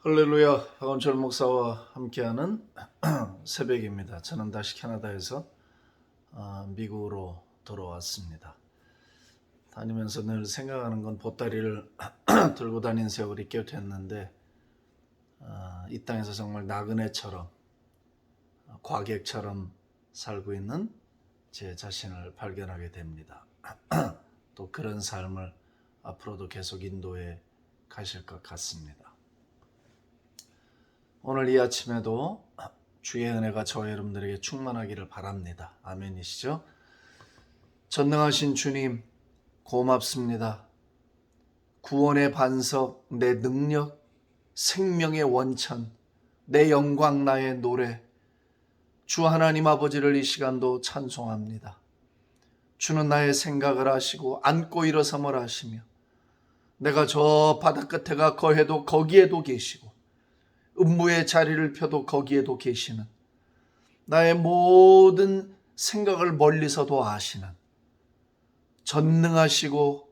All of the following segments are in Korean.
할렐루야, 박원철 목사와 함께하는 새벽입니다. 저는 다시 캐나다에서 미국으로 돌아왔습니다. 다니면서 늘 생각하는 건 보따리를 들고 다닌 세월이 꽤 됐는데 이 땅에서 정말 나그네처럼 과객처럼 살고 있는 제 자신을 발견하게 됩니다. 또 그런 삶을 앞으로도 계속 인도해 가실 것 같습니다. 오늘 이 아침에도 주의 은혜가 저와 여러분들에게 충만하기를 바랍니다. 아멘이시죠? 전능하신 주님 고맙습니다. 구원의 반석, 내 능력, 생명의 원천, 내 영광, 나의 노래, 주 하나님 아버지를 이 시간도 찬송합니다. 주는 나의 생각을 하시고 안고 일어섬을 하시며 내가 저 바다 끝에 가 거해도 거기에도 계시고 음부의 자리를 펴도 거기에도 계시는 나의 모든 생각을 멀리서도 아시는 전능하시고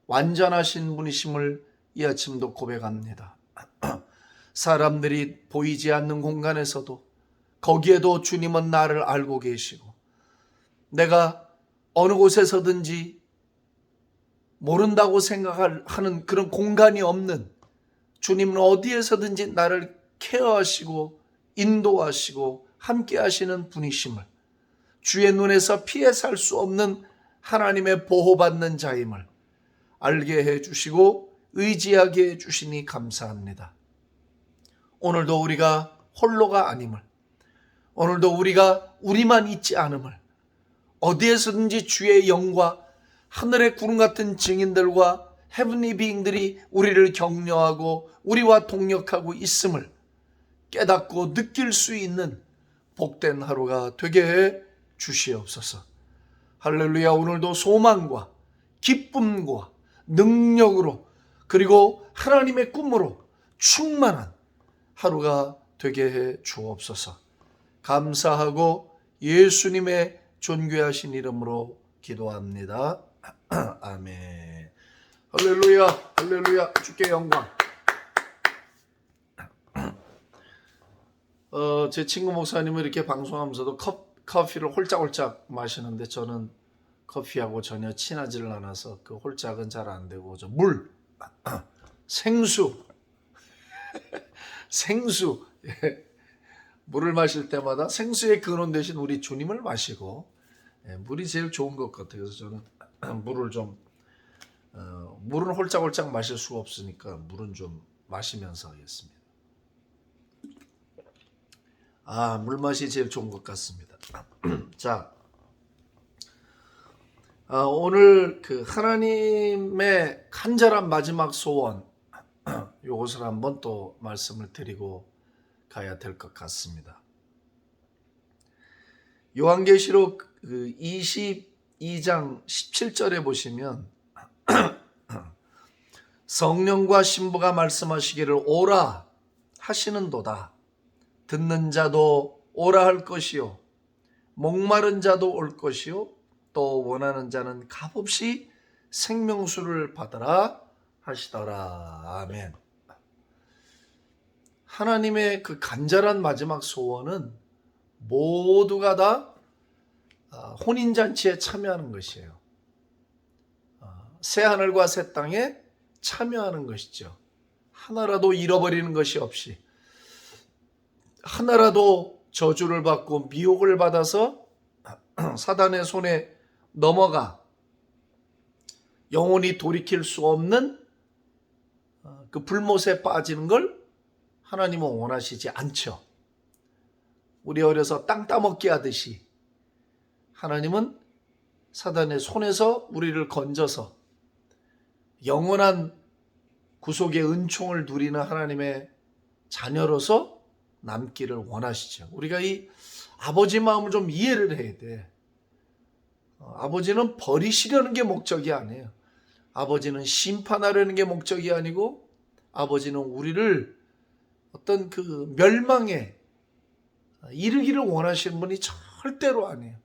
완전하신 분이심을 이 아침도 고백합니다. 사람들이 보이지 않는 공간에서도 거기에도 주님은 나를 알고 계시고 내가 어느 곳에서든지 모른다고 생각하는 그런 공간이 없는 주님은 어디에서든지 나를 케어하시고 인도하시고 함께 하시는 분이심을, 주의 눈에서 피해 살 수 없는 하나님의 보호받는 자임을 알게 해주시고 의지하게 해주시니 감사합니다. 오늘도 우리가 홀로가 아님을, 오늘도 우리가 우리만 있지 않음을, 어디에서든지 주의 영과 하늘의 구름 같은 증인들과 헤븐리 비잉들이 우리를 격려하고 우리와 동역하고 있음을 깨닫고 느낄 수 있는 복된 하루가 되게 해 주시옵소서. 할렐루야. 오늘도 소망과 기쁨과 능력으로 그리고 하나님의 꿈으로 충만한 하루가 되게 해 주옵소서. 감사하고 예수님의 존귀하신 이름으로 기도합니다. 아멘. 할렐루야. 할렐루야. 주께 영광. 제 친구 목사님은 이렇게 방송하면서도 커피를 홀짝홀짝 마시는데 저는 커피하고 전혀 친하지를 않아서 그 홀짝은 잘 안 되고 저 물, 생수, 생수, 물을 마실 때마다 생수의 근원 대신 우리 주님을 마시고 물이 제일 좋은 것 같아요. 그래서 저는 물을 좀 물은 홀짝홀짝 마실 수가 없으니까 물은 좀 마시면서 하겠습니다. 물맛이 제일 좋은 것 같습니다. 자, 오늘 그 하나님의 간절한 마지막 소원, 이것을 한번 또 말씀을 드리고 가야 될 것 같습니다. 요한계시록 22장 17절에 보시면 성령과 신부가 말씀하시기를 오라 하시는도다. 듣는 자도 오라 할 것이요 목마른 자도 올 것이요 또 원하는 자는 값없이 생명수를 받으라 하시더라. 아멘. 하나님의 그 간절한 마지막 소원은 모두가 다 혼인잔치에 참여하는 것이에요. 새 하늘과 새 땅에 참여하는 것이죠. 하나라도 잃어버리는 것이 없이, 하나라도 저주를 받고 미혹을 받아서 사단의 손에 넘어가 영원히 돌이킬 수 없는 그 불못에 빠지는 걸 하나님은 원하시지 않죠. 우리 어려서 땅 따먹기 하듯이 하나님은 사단의 손에서 우리를 건져서 영원한 구속의 은총을 누리는 하나님의 자녀로서 남기를 원하시죠. 우리가 이 아버지 마음을 좀 이해를 해야 돼. 아버지는 버리시려는 게 목적이 아니에요. 아버지는 심판하려는 게 목적이 아니고 아버지는 우리를 어떤 그 멸망에 이르기를 원하시는 분이 절대로 아니에요.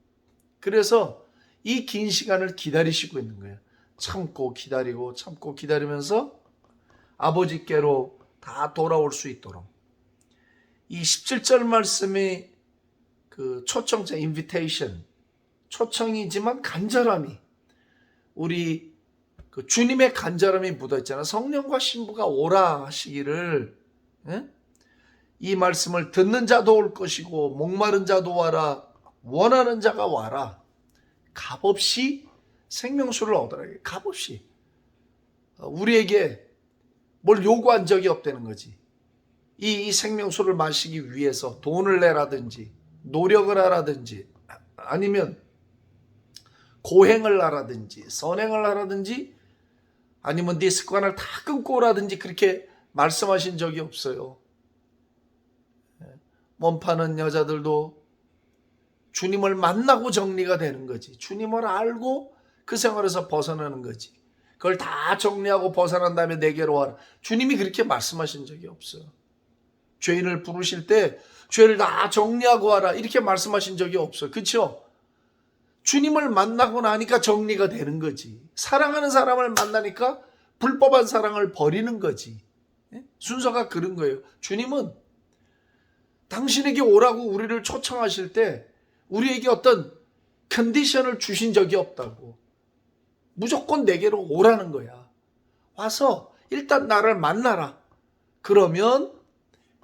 그래서 이 긴 시간을 기다리시고 있는 거예요. 참고 기다리고 참고 기다리면서 아버지께로 다 돌아올 수 있도록 이 17절 말씀이 그 초청자 invitation 초청이지만 간절함이 우리 그 주님의 간절함이 묻어있잖아. 성령과 신부가 오라 하시기를 이 말씀을 듣는 자도 올 것이고 목마른 자도 와라 원하는 자가 와라 값없이 생명수를 얻으라. 값없이 우리에게 뭘 요구한 적이 없다는 거지. 이 생명수를 마시기 위해서 돈을 내라든지 노력을 하라든지 아니면 고행을 하라든지 선행을 하라든지 아니면 네 습관을 다 끊고 오라든지 그렇게 말씀하신 적이 없어요. 몸 파는 여자들도 주님을 만나고 정리가 되는 거지. 주님을 알고 그 생활에서 벗어나는 거지. 그걸 다 정리하고 벗어난 다음에 내게로 와라. 주님이 그렇게 말씀하신 적이 없어요. 죄인을 부르실 때 죄를 다 정리하고 와라 이렇게 말씀하신 적이 없어요. 그렇죠? 주님을 만나고 나니까 정리가 되는 거지. 사랑하는 사람을 만나니까 불법한 사랑을 버리는 거지. 순서가 그런 거예요. 주님은 당신에게 오라고 우리를 초청하실 때 우리에게 어떤 컨디션을 주신 적이 없다고. 무조건 내게로 오라는 거야. 와서 일단 나를 만나라. 그러면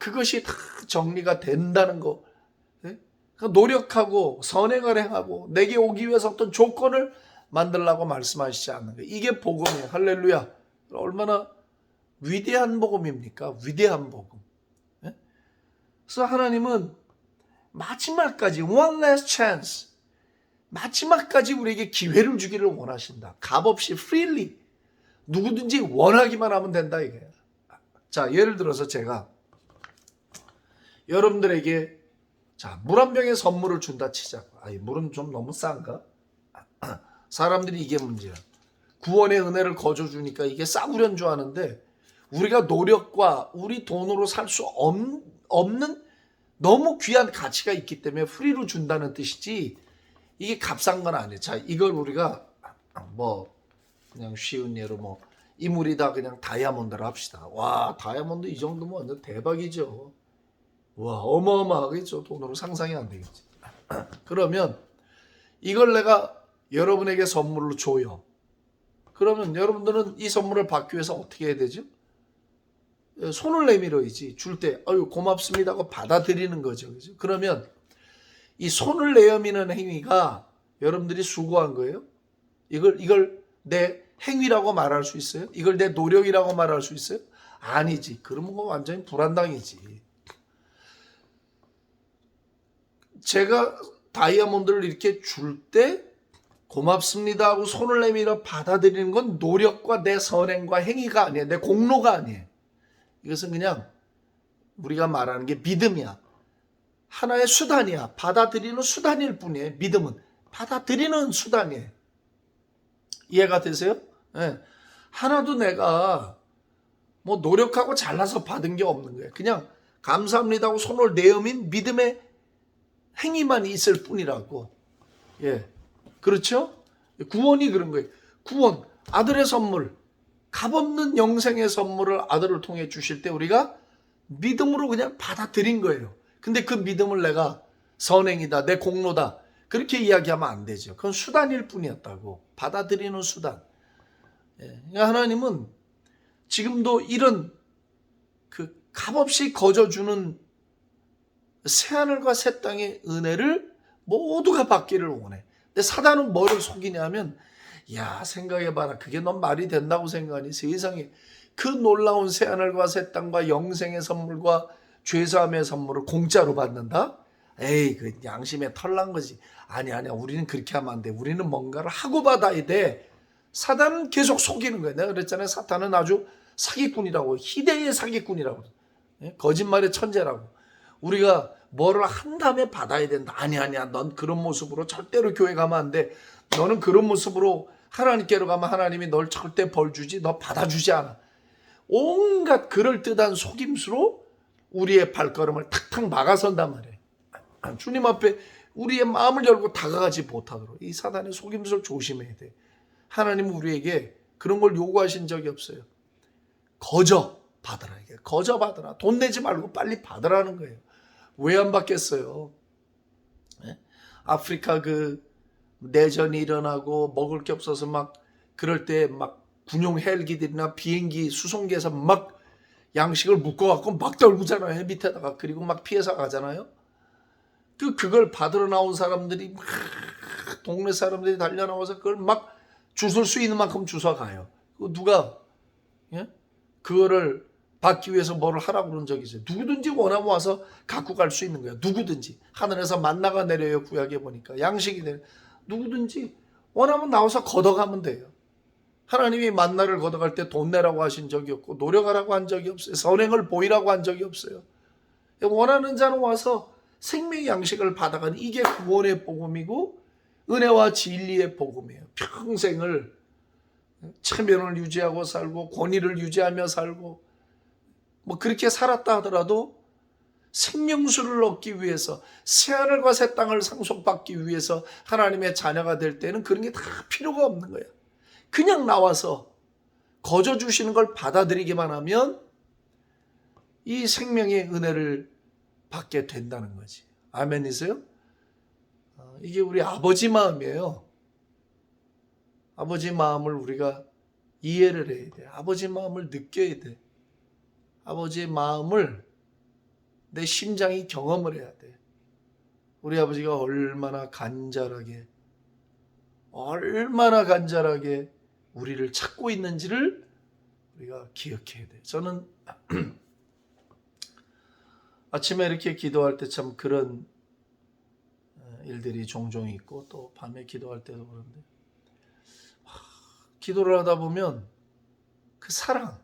그것이 다 정리가 된다는 거. 노력하고 선행을 행하고 내게 오기 위해서 어떤 조건을 만들라고 말씀하시지 않는 거예요. 이게 복음이에요. 할렐루야. 얼마나 위대한 복음입니까? 위대한 복음. 그래서 하나님은 마지막까지 one last chance 마지막까지 우리에게 기회를 주기를 원하신다. 값없이 freely 누구든지 원하기만 하면 된다 이거예요. 자, 예를 들어서 제가 여러분들에게 자, 물 한 병의 선물을 준다 치자고. 아이, 물은 좀 너무 싼가? 사람들이 이게 문제야. 구원의 은혜를 거저 주니까 이게 싸구려인 줄 아는데 우리가 노력과 우리 돈으로 살 수 없는 너무 귀한 가치가 있기 때문에 프리로 준다는 뜻이지 이게 값싼 건 아니에요. 자, 이걸 우리가 뭐 그냥 쉬운 예로 뭐 이 물이 다 그냥 다이아몬드를 합시다. 와, 다이아몬드 이 정도면 완전 대박이죠. 와, 어마어마하겠죠. 돈으로 상상이 안 되겠지. 그러면 이걸 내가 여러분에게 선물로 줘요. 그러면 여러분들은 이 선물을 받기 위해서 어떻게 해야 되죠? 손을 내밀어야지. 줄 때 아유 고맙습니다 하고 받아들이는 거죠. 그죠? 그러면 이 손을 내미는 행위가 여러분들이 수고한 거예요? 이걸 내 행위라고 말할 수 있어요? 이걸 내 노력이라고 말할 수 있어요? 아니지. 그러면 그거 완전히 불안당이지. 제가 다이아몬드를 이렇게 줄 때 고맙습니다 하고 손을 내밀어 받아들이는 건 노력과 내 선행과 행위가 아니에요. 내 공로가 아니에요. 이것은 그냥 우리가 말하는 게 믿음이야. 하나의 수단이야. 받아들이는 수단일 뿐이에요. 믿음은 받아들이는 수단이에요. 이해가 되세요? 네. 하나도 내가 뭐 노력하고 잘나서 받은 게 없는 거예요. 그냥 감사합니다 하고 손을 내어민 믿음의 행위만 있을 뿐이라고. 예. 그렇죠? 구원이 그런 거예요. 구원, 아들의 선물, 값없는 영생의 선물을 아들을 통해 주실 때 우리가 믿음으로 그냥 받아들인 거예요. 근데 그 믿음을 내가 선행이다, 내 공로다, 그렇게 이야기하면 안 되죠. 그건 수단일 뿐이었다고. 받아들이는 수단. 예. 그러니까 하나님은 지금도 이런 그 값없이 거저주는 새하늘과 새 땅의 은혜를 모두가 받기를 원해. 근데 사단은 뭐를 속이냐면 야 생각해봐라. 그게 넌 말이 된다고 생각하니? 세상에 그 놀라운 새하늘과 새 땅과 영생의 선물과 죄사함의 선물을 공짜로 받는다? 에이 그 양심에 털난 거지. 아니야 우리는 그렇게 하면 안 돼. 우리는 뭔가를 하고 받아야 돼. 사단은 계속 속이는 거야. 내가 그랬잖아요. 사탄은 아주 사기꾼이라고. 희대의 사기꾼이라고. 거짓말의 천재라고. 우리가 뭐를 한 다음에 받아야 된다. 아니야. 넌 그런 모습으로 절대로 교회 가면 안 돼. 너는 그런 모습으로 하나님께로 가면 하나님이 널 절대 벌 주지. 너 받아주지 않아. 온갖 그럴듯한 속임수로 우리의 발걸음을 탁탁 막아선단 말이에요. 주님 앞에 우리의 마음을 열고 다가가지 못하도록 이 사단의 속임수를 조심해야 돼. 하나님은 우리에게 그런 걸 요구하신 적이 없어요. 거저 받으라. 이게 거저 받으라. 돈 내지 말고 빨리 받으라는 거예요. 왜 안 받겠어요? 예? 아프리카 그 내전이 일어나고 먹을 게 없어서 막 그럴 때 막 군용 헬기들이나 비행기 수송기에서 막 양식을 묶어갖고 막 떨구잖아요. 밑에다가. 그리고 막 피해서 가잖아요. 그걸 받으러 나온 사람들이 막 동네 사람들이 달려 나와서 그걸 막 주술 수 있는 만큼 주워 가요. 누가 예? 그거를 받기 위해서 뭐를 하라고 그런 적이 있어요. 누구든지 원하면 와서 갖고 갈 수 있는 거야. 누구든지. 하늘에서 만나가 내려요. 구약에 보니까. 양식이 내려. 누구든지 원하면 나와서 걷어가면 돼요. 하나님이 만나를 걷어갈 때 돈 내라고 하신 적이 없고 노력하라고 한 적이 없어요. 선행을 보이라고 한 적이 없어요. 원하는 자는 와서 생명의 양식을 받아가는 이게 구원의 복음이고 은혜와 진리의 복음이에요. 평생을 체면을 유지하고 살고 권위를 유지하며 살고 뭐 그렇게 살았다 하더라도 생명수를 얻기 위해서 새하늘과 새 땅을 상속받기 위해서 하나님의 자녀가 될 때는 그런 게 다 필요가 없는 거야. 그냥 나와서 거저 주시는 걸 받아들이기만 하면 이 생명의 은혜를 받게 된다는 거지. 아멘이세요? 이게 우리 아버지 마음이에요. 아버지 마음을 우리가 이해를 해야 돼. 아버지 마음을 느껴야 돼. 아버지의 마음을 내 심장이 경험을 해야 돼. 우리 아버지가 얼마나 간절하게 우리를 찾고 있는지를 우리가 기억해야 돼. 저는 아침에 이렇게 기도할 때 참 그런 일들이 종종 있고 또 밤에 기도할 때도 그런데 기도를 하다 보면 그 사랑,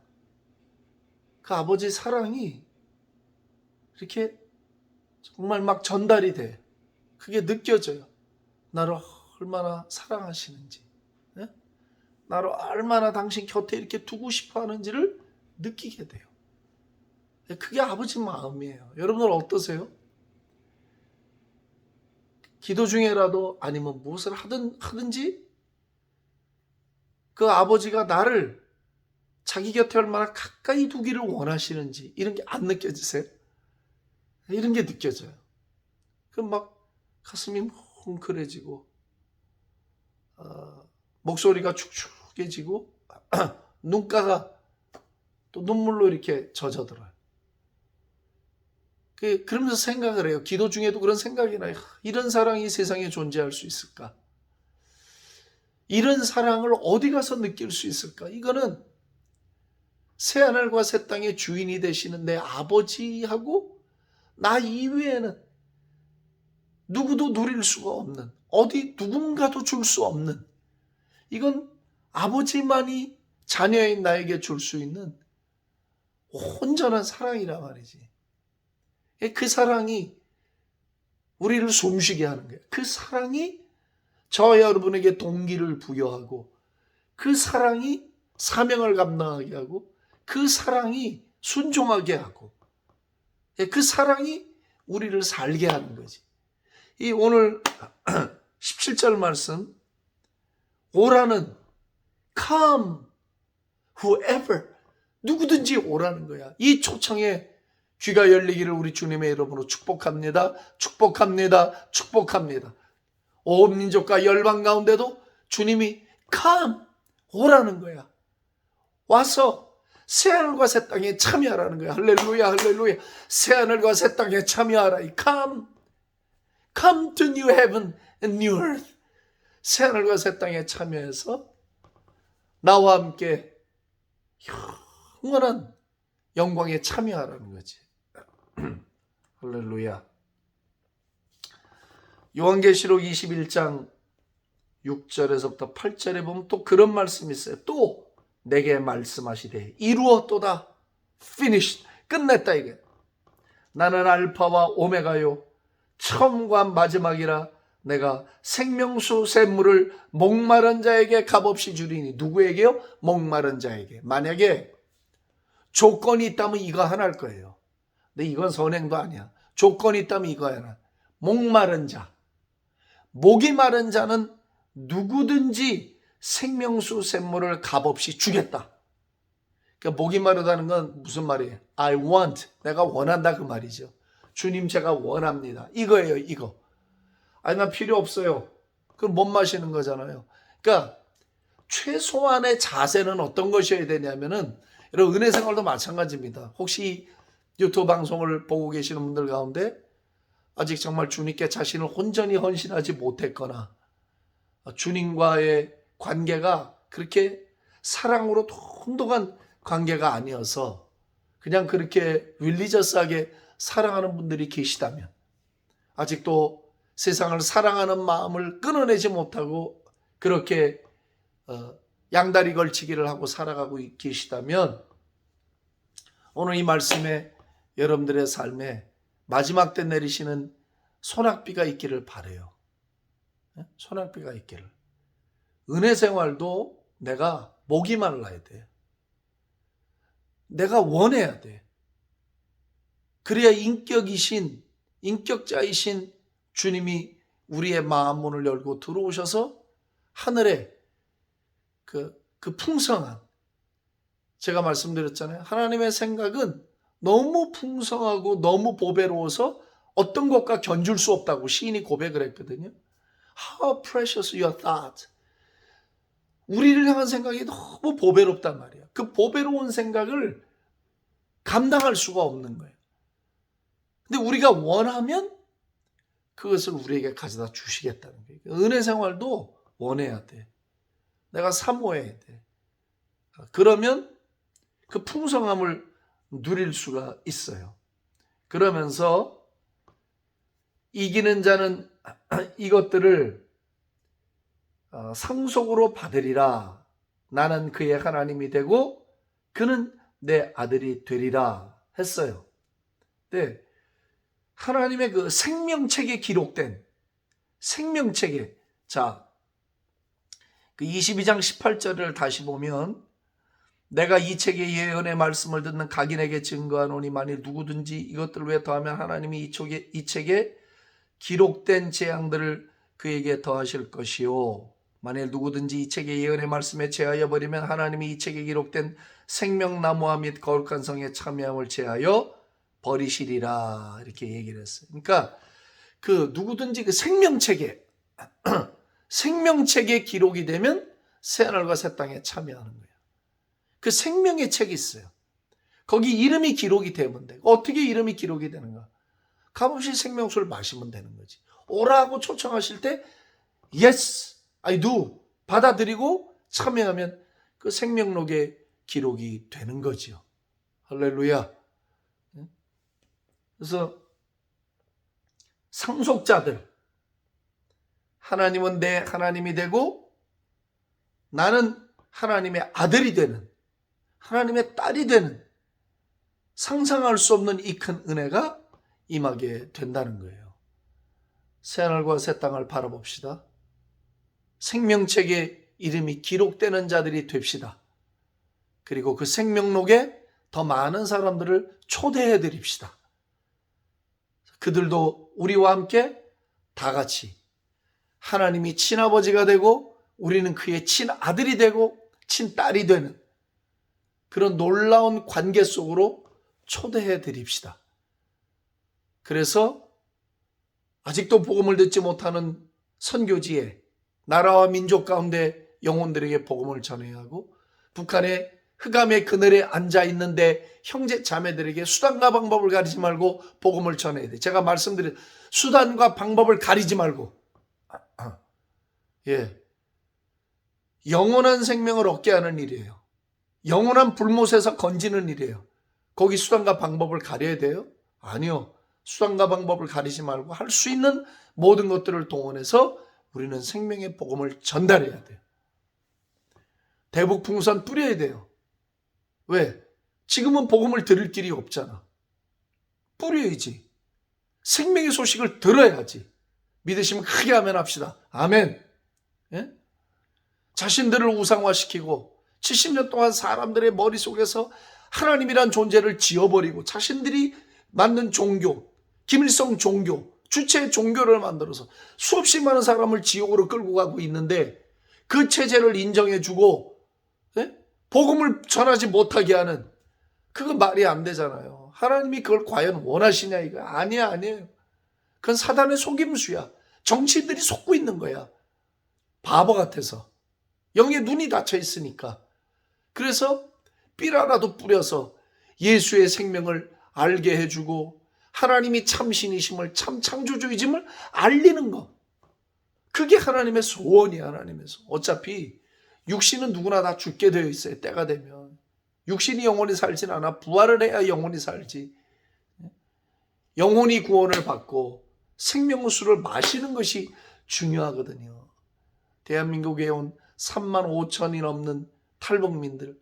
그 아버지 사랑이 이렇게 정말 막 전달이 돼. 그게 느껴져요. 나를 얼마나 사랑하시는지, 네? 나를 얼마나 당신 곁에 이렇게 두고 싶어 하는지를 느끼게 돼요. 그게 아버지 마음이에요. 여러분들 어떠세요? 기도 중에라도 아니면 무엇을 하든지 그 아버지가 나를 자기 곁에 얼마나 가까이 두기를 원하시는지 이런 게 안 느껴지세요? 이런 게 느껴져요. 그럼 막 가슴이 뭉클해지고 목소리가 축축해지고 눈가가 또 눈물로 이렇게 젖어들어요. 그러면서 생각을 해요. 기도 중에도 그런 생각이 나요. 이런 사랑이 세상에 존재할 수 있을까? 이런 사랑을 어디 가서 느낄 수 있을까? 이거는 새하늘과 새 땅의 주인이 되시는 내 아버지하고 나 이외에는 누구도 누릴 수가 없는, 어디 누군가도 줄 수 없는, 이건 아버지만이 자녀인 나에게 줄 수 있는 온전한 사랑이란 말이지. 그 사랑이 우리를 숨쉬게 하는 거예요. 그 사랑이 저와 여러분에게 동기를 부여하고 그 사랑이 사명을 감당하게 하고 그 사랑이 순종하게 하고 그 사랑이 우리를 살게 하는 거지. 이 오늘 17절 말씀 오라는 come whoever 누구든지 오라는 거야. 이 초청에 귀가 열리기를 우리 주님의 이름으로 축복합니다. 축복합니다. 축복합니다. 온 민족과 열방 가운데도 주님이 come 오라는 거야. 와서 새하늘과 새 땅에 참여하라는 거야. 할렐루야 할렐루야. 새하늘과 새 땅에 참여하라. Come to new heaven and new earth. 새하늘과 새 땅에 참여해서 나와 함께 영원한 영광에 참여하라는 거지. 할렐루야. 요한계시록 21장 6절에서부터 8절에 보면 또 그런 말씀이 있어요. 또 내게 말씀하시되 이루었도다. finished. 끝냈다 이게. 나는 알파와 오메가요 처음과 마지막이라. 내가 생명수 샘물을 목마른 자에게 값없이 주리니. 누구에게요? 목마른 자에게. 만약에 조건이 있다면 이거 하나일 거예요. 근데 이건 선행도 아니야. 조건이 있다면 이거 하나. 목마른 자. 목이 마른 자는 누구든지 생명수 샘물을 값없이 주겠다. 그러니까 목이 마르다는 건 무슨 말이에요? I want. 내가 원한다 그 말이죠. 주님 제가 원합니다. 이거예요, 이거. 아니 나 필요 없어요. 그럼 못 마시는 거잖아요. 그러니까 최소한의 자세는 어떤 것이어야 되냐면은 여러분 은혜 생활도 마찬가지입니다. 혹시 유튜브 방송을 보고 계시는 분들 가운데 아직 정말 주님께 자신을 온전히 헌신하지 못했거나 주님과의 관계가 그렇게 사랑으로 돈독한 관계가 아니어서 그냥 그렇게 윌리저스하게 사랑하는 분들이 계시다면 아직도 세상을 사랑하는 마음을 끊어내지 못하고 그렇게 양다리 걸치기를 하고 살아가고 계시다면 오늘 이 말씀에 여러분들의 삶에 마지막 때 내리시는 소낙비가 있기를 바라요. 소낙비가 있기를. 은혜 생활도 내가 목이 말라야 돼. 내가 원해야 돼. 그래야 인격자이신 주님이 우리의 마음 문을 열고 들어오셔서 하늘에 그 풍성한, 제가 말씀드렸잖아요. 하나님의 생각은 너무 풍성하고 너무 보배로워서 어떤 것과 견줄 수 없다고 시인이 고백을 했거든요. How precious your thought. 우리를 향한 생각이 너무 보배롭단 말이에요. 그 보배로운 생각을 감당할 수가 없는 거예요. 근데 우리가 원하면 그것을 우리에게 가져다 주시겠다는 거예요. 은혜 생활도 원해야 돼. 내가 사모해야 돼. 그러면 그 풍성함을 누릴 수가 있어요. 그러면서 이기는 자는 이것들을 상속으로 받으리라. 나는 그의 하나님이 되고 그는 내 아들이 되리라 했어요. 네. 하나님의 그 생명책에 기록된 생명책에 그 22장 18절을 다시 보면 내가 이 책의 예언의 말씀을 듣는 각인에게 증거하노니 만일 누구든지 이것들을 왜 더하면 하나님이 이 책에 기록된 재앙들을 그에게 더하실 것이요 만일 누구든지 이 책의 예언의 말씀에 제하여 버리면 하나님이 이 책에 기록된 생명나무와 및 거룩한 성의 참여함을 제하여 버리시리라 이렇게 얘기를 했어요. 그러니까 그 누구든지 그 생명책에 기록이 되면 새하늘과 새 땅에 참여하는 거예요. 그 생명의 책이 있어요. 거기 이름이 기록이 되면 돼. 어떻게 이름이 기록이 되는가? 값없이 생명수를 마시면 되는 거지. 오라고 초청하실 때 Yes, I do 받아들이고 참여하면 그 생명록에 기록이 되는 거죠. 할렐루야. 그래서 상속자들, 하나님은 내 하나님이 되고 나는 하나님의 아들이 되는, 하나님의 딸이 되는 상상할 수 없는 이 큰 은혜가 임하게 된다는 거예요. 새하늘과 새 땅을 바라봅시다. 생명책에 이름이 기록되는 자들이 됩시다. 그리고 그 생명록에 더 많은 사람들을 초대해 드립시다. 그들도 우리와 함께 다 같이 하나님이 친아버지가 되고 우리는 그의 친아들이 되고 친딸이 되는 그런 놀라운 관계 속으로 초대해 드립시다. 그래서 아직도 복음을 듣지 못하는 선교지에 나라와 민족 가운데 영혼들에게 복음을 전해야 하고 북한의 흑암의 그늘에 앉아 있는데 형제 자매들에게 수단과 방법을 가리지 말고 복음을 전해야 돼. 제가 말씀드린 수단과 방법을 가리지 말고 영원한 생명을 얻게 하는 일이에요. 영원한 불못에서 건지는 일이에요. 거기 수단과 방법을 가려야 돼요? 아니요. 수단과 방법을 가리지 말고 할 수 있는 모든 것들을 동원해서 우리는 생명의 복음을 전달해야 돼요. 대북 풍선 뿌려야 돼요. 왜? 지금은 복음을 들을 길이 없잖아. 뿌려야지. 생명의 소식을 들어야지. 믿으시면 크게 아멘 합시다. 아멘. 예? 자신들을 우상화시키고 70년 동안 사람들의 머릿속에서 하나님이란 존재를 지워버리고 자신들이 만든 종교, 김일성 종교, 주체 종교를 만들어서 수없이 많은 사람을 지옥으로 끌고 가고 있는데 그 체제를 인정해주고 복음을 전하지 못하게 하는, 그건 말이 안 되잖아요. 하나님이 그걸 과연 원하시냐 이거. 아니에요. 그건 사단의 속임수야. 정치인들이 속고 있는 거야. 바보 같아서. 영의 눈이 닫혀 있으니까. 그래서 삐라라도 뿌려서 예수의 생명을 알게 해주고 하나님이 참신이심을, 참 창조주의심을 알리는 것. 그게 하나님의 소원이야. 하나님의 소원. 어차피 육신은 누구나 다 죽게 되어 있어요. 때가 되면. 육신이 영원히 살진 않아. 부활을 해야 영원히 살지. 영혼이 구원을 받고 생명수를 마시는 것이 중요하거든요. 대한민국에 온 3만 5천이 넘는 탈북민들,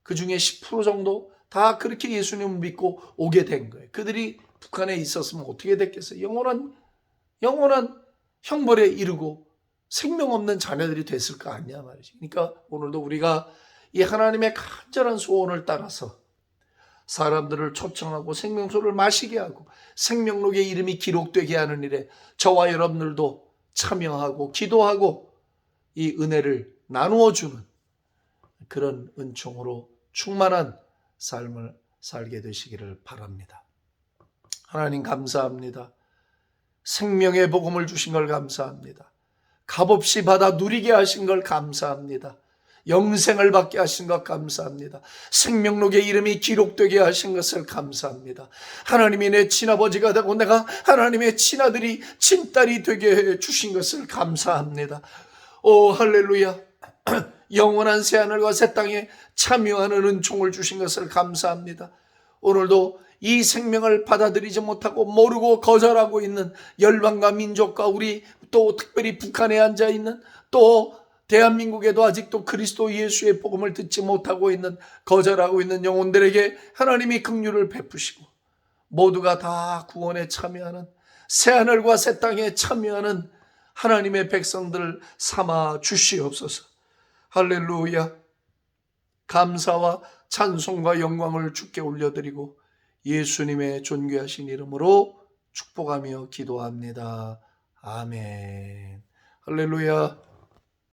그 중에 10% 정도 다 그렇게 예수님을 믿고 오게 된 거예요. 그들이 북한에 있었으면 어떻게 됐겠어요? 영원한 형벌에 이르고 생명 없는 자녀들이 됐을 거 아니냐 말이지. 그러니까 오늘도 우리가 이 하나님의 간절한 소원을 따라서 사람들을 초청하고 생명수를 마시게 하고 생명록의 이름이 기록되게 하는 일에 저와 여러분들도 참여하고 기도하고 이 은혜를 나누어 주는 그런 은총으로 충만한 삶을 살게 되시기를 바랍니다. 하나님 감사합니다. 생명의 복음을 주신 걸 감사합니다. 값없이 받아 누리게 하신 걸 감사합니다. 영생을 받게 하신 것 감사합니다. 생명록의 이름이 기록되게 하신 것을 감사합니다. 하나님이 내 친아버지가 되고 내가 하나님의 친아들이 친딸이 되게 해 주신 것을 감사합니다. 오 할렐루야. 영원한 새하늘과 새 땅에 참여하는 은총을 주신 것을 감사합니다. 오늘도 이 생명을 받아들이지 못하고 모르고 거절하고 있는 열방과 민족과 우리 또 특별히 북한에 앉아있는 또 대한민국에도 아직도 그리스도 예수의 복음을 듣지 못하고 있는 거절하고 있는 영혼들에게 하나님이 긍휼을 베푸시고 모두가 다 구원에 참여하는 새하늘과 새 땅에 참여하는 하나님의 백성들을 삼아 주시옵소서. 할렐루야. 감사와 찬송과 영광을 주께 올려드리고 예수님의 존귀하신 이름으로 축복하며 기도합니다. 아멘. 할렐루야.